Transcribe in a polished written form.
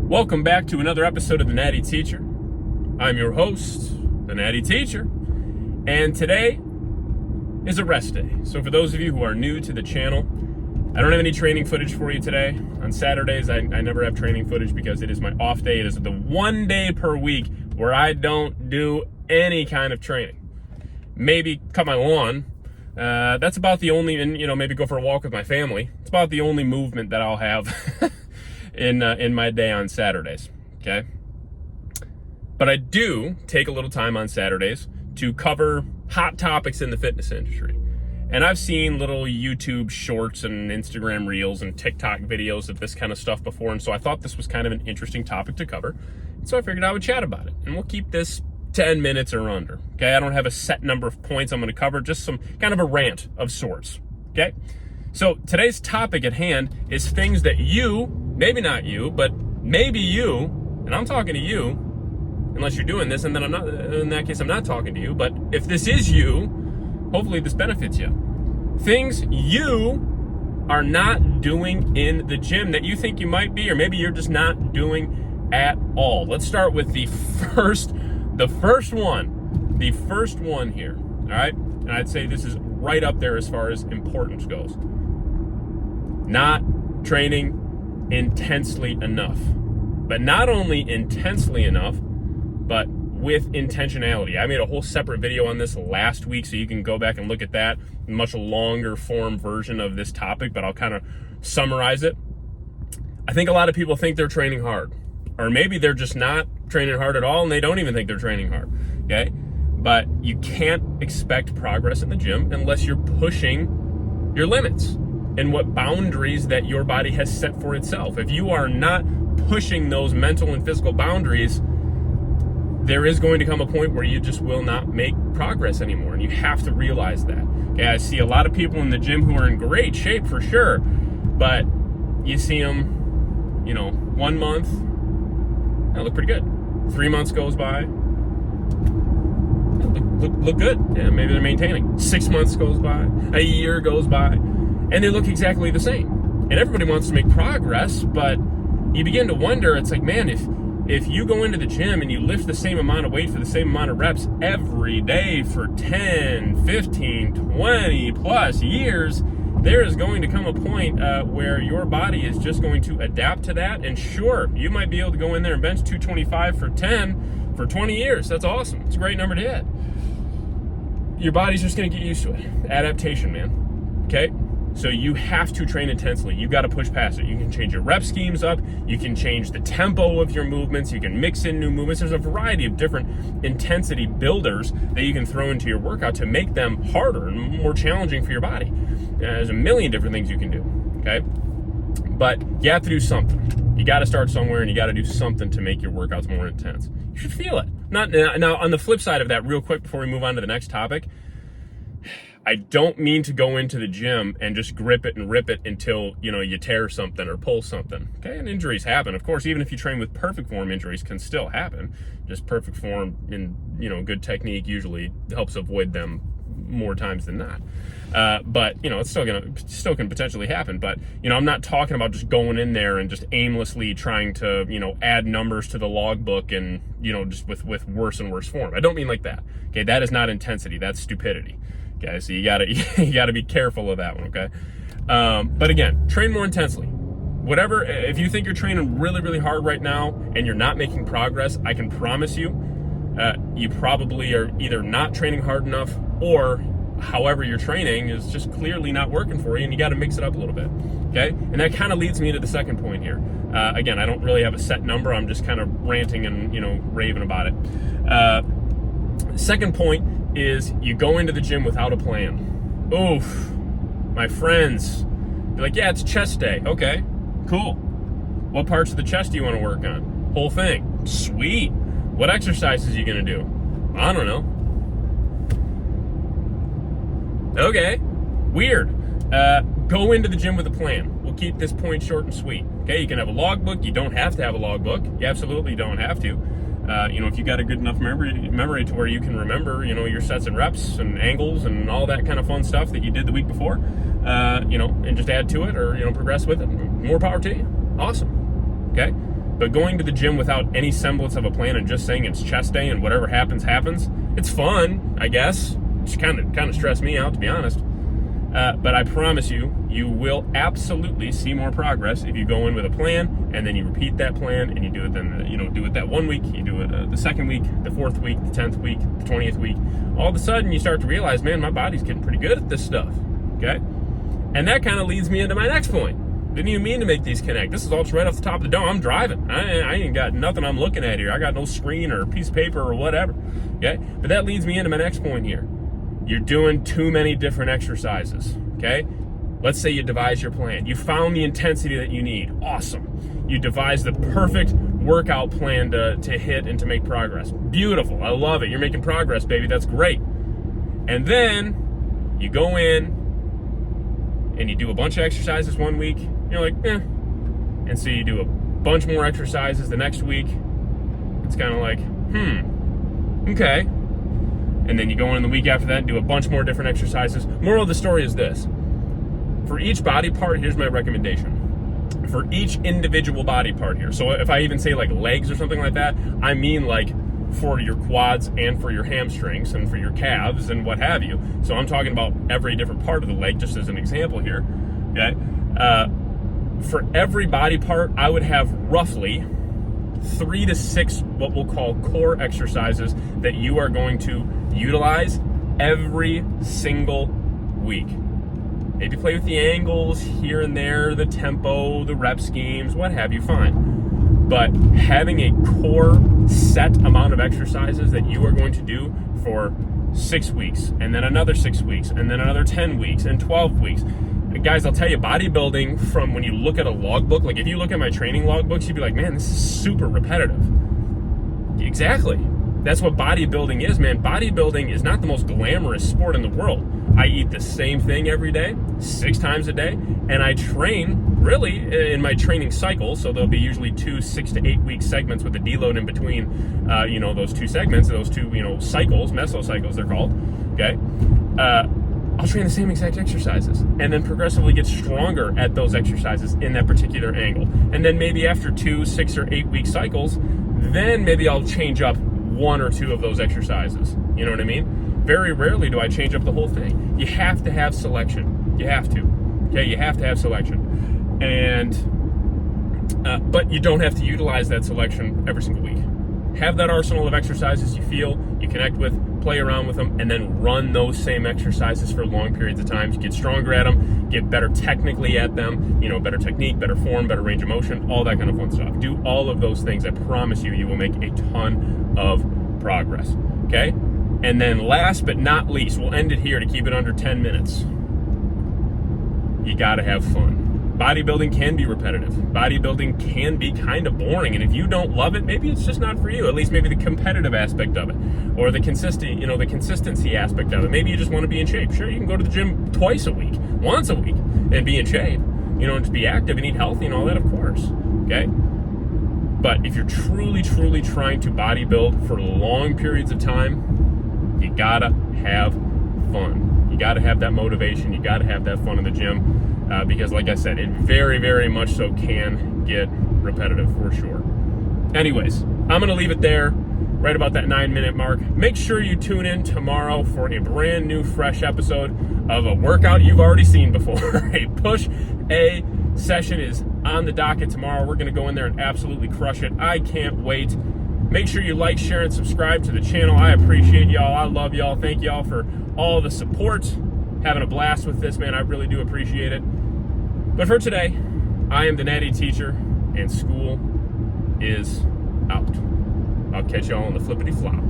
Welcome back to another episode of The Natty Teacher. I'm your host, The Natty Teacher, and today is a rest day. So for those of you who are new to the channel, I don't have any training footage for you today. On Saturdays, I never have training footage because it is my off day. It is the one day per week where I don't do any kind of training. Maybe cut my lawn. That's about the only, and maybe go for a walk with my family. It's about the only movement that I'll have in my day on Saturdays, okay? But I do take a little time on Saturdays to cover hot topics in the fitness industry. And I've seen little YouTube shorts and Instagram reels and TikTok videos of this kind of stuff before, and so I thought this was kind of an interesting topic to cover. So I figured I would chat about it, and we'll keep this 10 minutes or under, okay? I don't have a set number of points I'm gonna cover, just some kind of a rant of sorts, okay? So today's topic at hand is things that you, maybe not you, but maybe you, and I'm talking to you, unless you're doing this, and then in that case, I'm not talking to you, but if this is you, hopefully this benefits you. Things you are not doing in the gym that you think you might be, or maybe you're just not doing at all. Let's start with the first one here, all right? And I'd say this is right up there as far as importance goes. Not training intensely enough. But not only intensely enough, but with intentionality. I made a whole separate video on this last week, so you can go back and look at that. Much longer form version of this topic, but I'll kind of summarize it. I think a lot of people think they're training hard, or maybe they're just not training hard at all and they don't even think they're training hard, okay? But you can't expect progress in the gym unless you're pushing your limits and what boundaries that your body has set for itself. If you are not pushing those mental and physical boundaries, there is going to come a point where you just will not make progress anymore, and you have to realize that. Okay, I see a lot of people in the gym who are in great shape for sure, but you see them, 1 month, they look pretty good. 3 months goes by, look good. Yeah, maybe they're maintaining. 6 months goes by, a year goes by, and they look exactly the same. And everybody wants to make progress, but you begin to wonder, it's like, man, if you go into the gym and you lift the same amount of weight for the same amount of reps every day for 10, 15, 20 plus years, there is going to come a point where your body is just going to adapt to that. And sure, you might be able to go in there and bench 225 for 10 for 20 years. That's awesome. It's a great number to hit. Your body's just going to get used to it. Adaptation, man. Okay? So you have to train intensely. You got to push past it. You can change your rep schemes up. You can change the tempo of your movements. You can mix in new movements. There's a variety of different intensity builders that you can throw into your workout to make them harder and more challenging for your body. There's a million different things you can do, okay? But you have to do something. You got to start somewhere, and you got to do something to make your workouts more intense. You should feel it. Now, on the flip side of that, real quick before we move on to the next topic, I don't mean to go into the gym and just grip it and rip it until, you tear something or pull something, okay? And injuries happen. Of course, even if you train with perfect form, injuries can still happen. Just perfect form in, good technique usually helps avoid them more times than not. But, it's still can potentially happen. But, I'm not talking about just going in there and just aimlessly trying to, add numbers to the logbook and, just with worse and worse form. I don't mean like that, okay? That is not intensity. That's stupidity. Okay, so you gotta be careful of that one, okay? But again, train more intensely. Whatever, if you think you're training really, really hard right now and you're not making progress, I can promise you, you probably are either not training hard enough, or however you're training is just clearly not working for you, and you gotta mix it up a little bit, okay? And that kind of leads me to the second point here. Again, I don't really have a set number. I'm just kind of ranting and, raving about it. Second point is you go into the gym without a plan. Oof, my friends. You're like, yeah, it's chest day. Okay, cool. What parts of the chest do you want to work on? Whole thing. Sweet. What exercises are you going to do? I don't know. Okay, weird. Go into the gym with a plan. We'll keep this point short and sweet. Okay, you can have a logbook. You don't have to have a logbook. You absolutely don't have to. If you got a good enough memory to where you can remember, your sets and reps and angles and all that kind of fun stuff that you did the week before, and just add to it or, progress with it, more power to you. Awesome. Okay. But going to the gym without any semblance of a plan and just saying it's chest day and whatever happens, happens, it's fun, I guess. It's kind of stressed me out, to be honest. But I promise you, you will absolutely see more progress if you go in with a plan and then you repeat that plan and you do it do it that 1 week, you do it the second week, the 4th week, the 10th week, the 20th week. All of a sudden you start to realize, man, my body's getting pretty good at this stuff, okay? And that kind of leads me into my next point. Didn't even mean to make these connect. This is all just right off the top of the dome. I'm driving. I ain't got nothing I'm looking at here. I got no screen or a piece of paper or whatever, okay? But that leads me into my next point here. You're doing too many different exercises, okay? Let's say you devise your plan. You found the intensity that you need. Awesome. You devise the perfect workout plan to hit and to make progress. Beautiful. I love it. You're making progress, baby. That's great. And then you go in and you do a bunch of exercises 1 week. You're like, eh. And so you do a bunch more exercises the next week. It's kind of like, okay. And then you go in the week after that and do a bunch more different exercises. Moral of the story is this. For each body part, here's my recommendation. For each individual body part here. So if I even say like legs or something like that, I mean like for your quads and for your hamstrings and for your calves and what have you. So I'm talking about every different part of the leg just as an example here. Okay. For every body part, I would have roughly 3 to 6 what we'll call core exercises that you are going to utilize every single week. Maybe play with the angles here and there, the tempo, the rep schemes, what have you, fine. But having a core set amount of exercises that you are going to do for 6 weeks, and then another 6 weeks, and then another 10 weeks, and 12 weeks. Guys, I'll tell you, bodybuilding, from when you look at a logbook, like if you look at my training logbooks, you'd be like, man, this is super repetitive. Exactly. That's what bodybuilding is, man. Bodybuilding is not the most glamorous sport in the world. I eat the same thing every day, 6 times a day, and I train really in my training cycle. So there'll be usually 2 6 to 8 week segments with a deload in between, those 2 segments, those 2, cycles, mesocycles they're called. Okay. I'll train the same exact exercises and then progressively get stronger at those exercises in that particular angle. And then maybe after 2 6 or 8 week cycles, then maybe I'll change up 1 or 2 of those exercises. You know what I mean? Very rarely do I change up the whole thing. You have to have selection. You have to. Okay, you have to have selection. And but you don't have to utilize that selection every single week. Have that arsenal of exercises you feel, you connect with, play around with them, and then run those same exercises for long periods of time. Get stronger at them, get better technically at them, better technique, better form, better range of motion, all that kind of fun stuff. Do all of those things. I promise you, you will make a ton of progress, okay? And then last but not least, we'll end it here to keep it under 10 minutes. You gotta have fun. Bodybuilding can be repetitive. Bodybuilding can be kind of boring, and if you don't love it, maybe it's just not for you. At least maybe the competitive aspect of it, or the consistency aspect of it. Maybe you just want to be in shape. Sure, you can go to the gym twice a week, once a week, and be in shape. And just be active and eat healthy and all that, of course. Okay. But if you're truly, truly trying to bodybuild for long periods of time, you gotta have fun. You gotta have that motivation. You gotta have that fun in the gym. Because like I said, it very, very much so can get repetitive for sure. Anyways, I'm going to leave it there, right about that 9-minute mark. Make sure you tune in tomorrow for a brand new, fresh episode of a workout you've already seen before. A Push-A session is on the docket tomorrow. We're going to go in there and absolutely crush it. I can't wait. Make sure you like, share, and subscribe to the channel. I appreciate y'all. I love y'all. Thank y'all for all the support. Having a blast with this, man. I really do appreciate it. But for today, I am the Natty Teacher, and school is out. I'll catch y'all on the flippity flop.